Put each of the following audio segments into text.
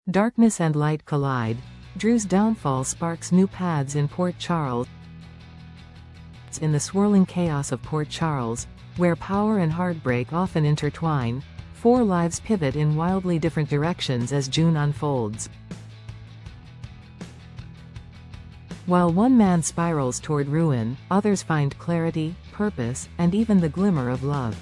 Darkness and light collide. Drew's downfall sparks new paths in Port Charles. In the swirling chaos of Port Charles, where power and heartbreak often intertwine, four lives pivot in wildly different directions as June unfolds. While one man spirals toward ruin, others find clarity, purpose, and even the glimmer of love.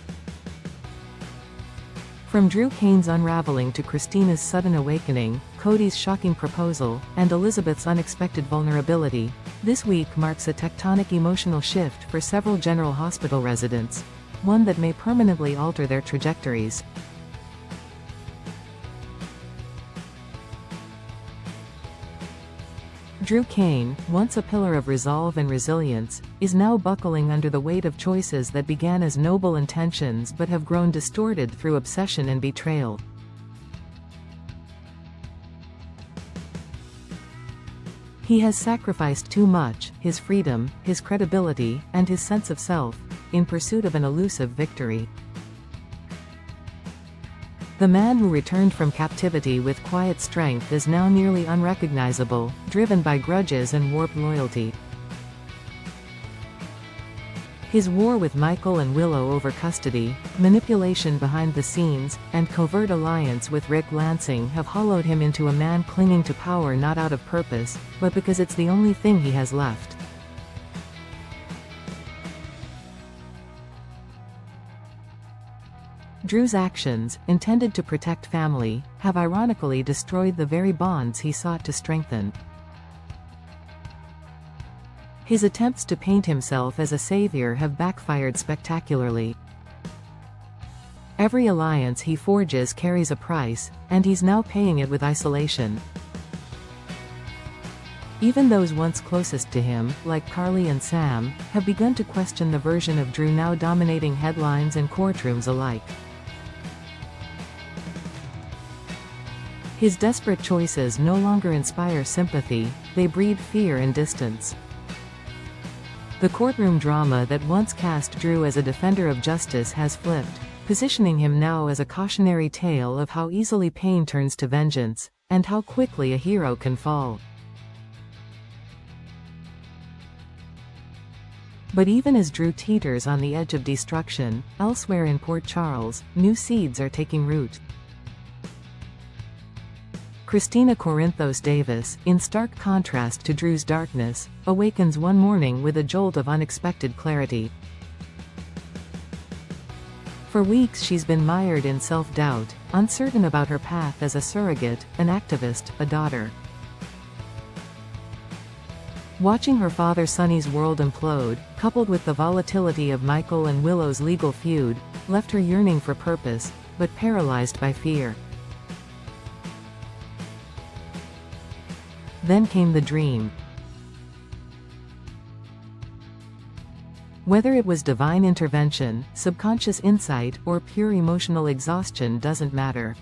From Drew Kane's unraveling to Christina's sudden awakening, Cody's shocking proposal, and Elizabeth's unexpected vulnerability, this week marks a tectonic emotional shift for several General Hospital residents, one that may permanently alter their trajectories. Drew Kane, once a pillar of resolve and resilience, is now buckling under the weight of choices that began as noble intentions but have grown distorted through obsession and betrayal. He has sacrificed too much, his freedom, his credibility, and his sense of self, in pursuit of an elusive victory. The man who returned from captivity with quiet strength is now nearly unrecognizable, driven by grudges and warped loyalty. His war with Michael and Willow over custody, manipulation behind the scenes, and covert alliance with Rick Lansing have hollowed him into a man clinging to power not out of purpose, but because it's the only thing he has left. Drew's actions, intended to protect family, have ironically destroyed the very bonds he sought to strengthen. His attempts to paint himself as a savior have backfired spectacularly. Every alliance he forges carries a price, and he's now paying it with isolation. Even those once closest to him, like Carly and Sam, have begun to question the version of Drew now dominating headlines and courtrooms alike. His desperate choices no longer inspire sympathy, they breed fear and distance. The courtroom drama that once cast Drew as a defender of justice has flipped, positioning him now as a cautionary tale of how easily pain turns to vengeance, and how quickly a hero can fall. But even as Drew teeters on the edge of destruction, elsewhere in Port Charles, new seeds are taking root. Christina Corinthos Davis, in stark contrast to Drew's darkness, awakens one morning with a jolt of unexpected clarity. For weeks she's been mired in self-doubt, uncertain about her path as a surrogate, an activist, a daughter. Watching her father Sonny's world implode, coupled with the volatility of Michael and Willow's legal feud, left her yearning for purpose, but paralyzed by fear. Then came the dream. Whether it was divine intervention, subconscious insight, or pure emotional exhaustion doesn't matter.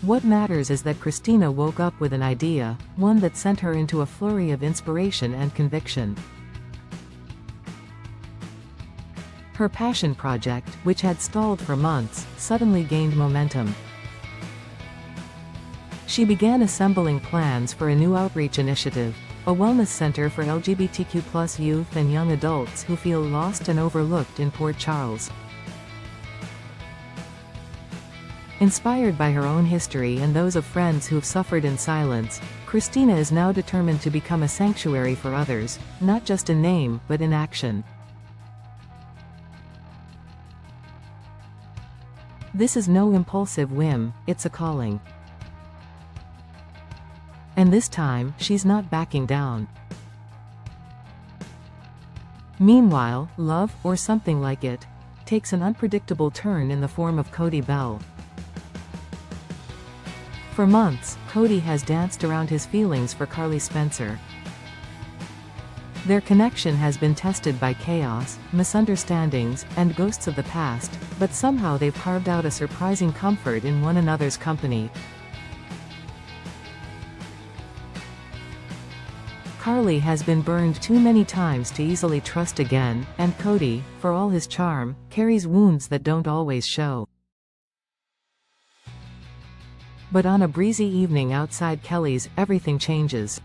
What matters is that Christina woke up with an idea, one that sent her into a flurry of inspiration and conviction. Her passion project, which had stalled for months, suddenly gained momentum. She began assembling plans for a new outreach initiative, a wellness center for LGBTQ+ youth and young adults who feel lost and overlooked in Port Charles. Inspired by her own history and those of friends who've suffered in silence, Christina is now determined to become a sanctuary for others, not just in name, but in action. This is no impulsive whim, it's a calling. And this time, she's not backing down. Meanwhile, love, or something like it, takes an unpredictable turn in the form of Cody Bell. For months, Cody has danced around his feelings for Carly Spencer. Their connection has been tested by chaos, misunderstandings, and ghosts of the past, but somehow they've carved out a surprising comfort in one another's company. Carly has been burned too many times to easily trust again, and Cody, for all his charm, carries wounds that don't always show. But on a breezy evening outside Kelly's, everything changes.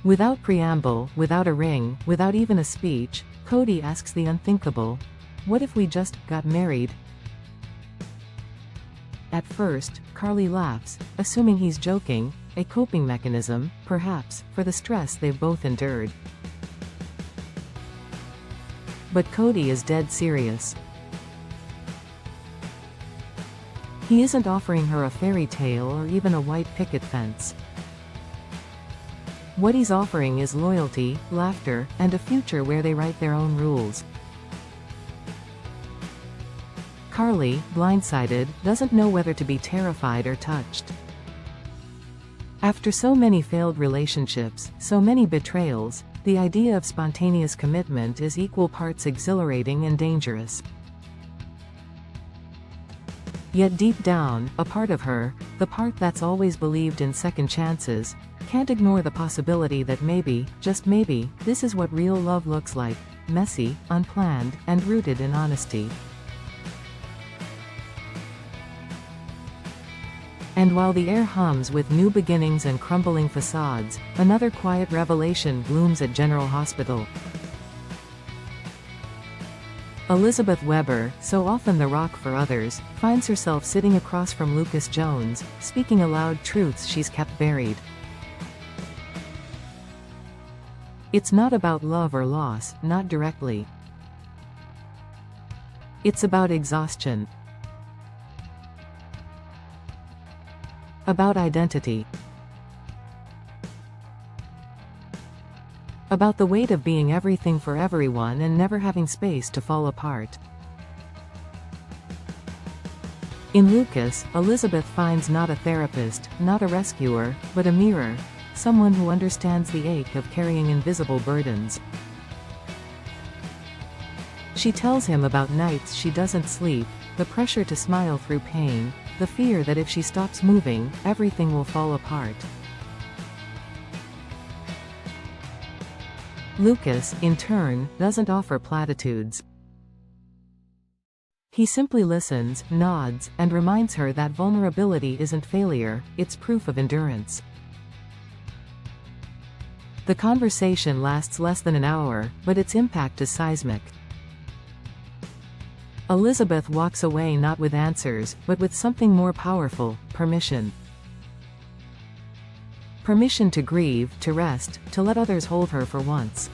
Without preamble, without a ring, without even a speech, Cody asks the unthinkable. What if we just got married? At first, Carly laughs, assuming he's joking, a coping mechanism, perhaps, for the stress they've both endured. But Cody is dead serious. He isn't offering her a fairy tale or even a white picket fence. What he's offering is loyalty, laughter, and a future where they write their own rules. Carly, blindsided, doesn't know whether to be terrified or touched. After so many failed relationships, so many betrayals, the idea of spontaneous commitment is equal parts exhilarating and dangerous. Yet deep down, a part of her, the part that's always believed in second chances, can't ignore the possibility that maybe, just maybe, this is what real love looks like: messy, unplanned, and rooted in honesty. And while the air hums with new beginnings and crumbling facades, another quiet revelation blooms at General Hospital. Elizabeth Weber, so often the rock for others, finds herself sitting across from Lucas Jones, speaking aloud truths she's kept buried. It's not about love or loss, not directly. It's about exhaustion. About identity. About the weight of being everything for everyone and never having space to fall apart. In Lucas, Elizabeth finds not a therapist, not a rescuer, but a mirror, someone who understands the ache of carrying invisible burdens. She tells him about nights she doesn't sleep, the pressure to smile through pain, the fear that if she stops moving, everything will fall apart. Lucas, in turn, doesn't offer platitudes. He simply listens, nods, and reminds her that vulnerability isn't failure, it's proof of endurance. The conversation lasts less than an hour, but its impact is seismic. Elizabeth walks away not with answers, but with something more powerful: permission. Permission to grieve, to rest, to let others hold her for once.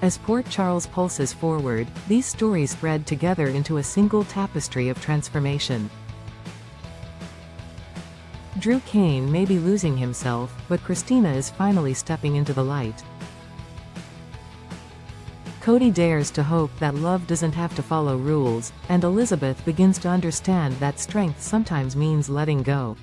As Port Charles pulses forward, these stories thread together into a single tapestry of transformation. Drew Kane may be losing himself, but Christina is finally stepping into the light. Cody dares to hope that love doesn't have to follow rules, and Elizabeth begins to understand that strength sometimes means letting go.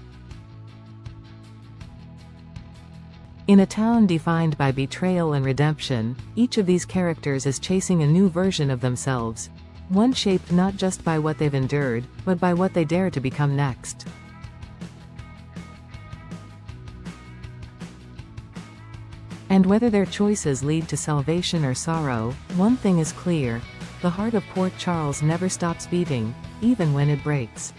In a town defined by betrayal and redemption, each of these characters is chasing a new version of themselves, one shaped not just by what they've endured, but by what they dare to become next. And whether their choices lead to salvation or sorrow, one thing is clear: the heart of Port Charles never stops beating, even when it breaks.